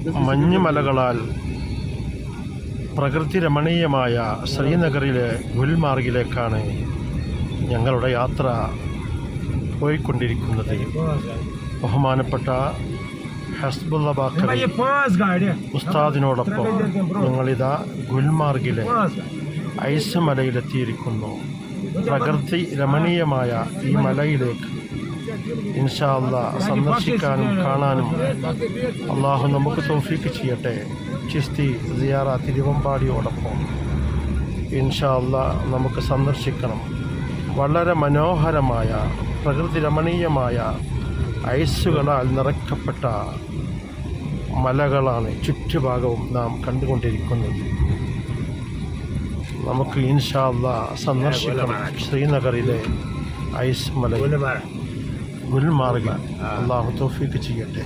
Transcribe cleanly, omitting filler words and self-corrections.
മഞ്ഞുമലകളാൽ പ്രകൃതി രമണീയമായ ശ്രീനഗറിലെ ഗുൽമാർഗിലേക്കാണ് ഞങ്ങളുടെ യാത്ര പോയിക്കൊണ്ടിരിക്കുന്നത്. ബഹുമാനപ്പെട്ട ഹസ്ബുള്ള ബാക്കറി ഉസ്താദിനോടൊപ്പം ഞങ്ങളിതാ ഗുൽമാർഗിലെ ഐസ് മലയിലെത്തിയിരിക്കുന്നു. പ്രകൃതി രമണീയമായ ഈ മലയിലേക്ക് ഇൻഷാ അല്ലാഹ് സന്ദർശിക്കാനും കാണാനും അള്ളാഹു നമുക്ക് തൗഫീക്ക് ചെയ്യട്ടെ. ചിസ്തി സിയാറ തിരുവമ്പാടിയോടൊപ്പം ഇൻഷാ അല്ലാഹ് നമുക്ക് സന്ദർശിക്കണം. വളരെ മനോഹരമായ പ്രകൃതി രമണീയമായ ഐസുകളാൽ നിറയ്ക്കപ്പെട്ട മലകളാണ് ചുറ്റുഭാഗവും നാം കണ്ടുകൊണ്ടിരിക്കുന്നത്. നമുക്ക് ഇൻഷാ അല്ലാഹ് സന്ദർശിക്കണം ശ്രീനഗറിലെ ഐസ് മല ഗുൽമാർഗ്. അള്ളാഹു തൗഫീക്ക് ചെയ്യട്ടെ.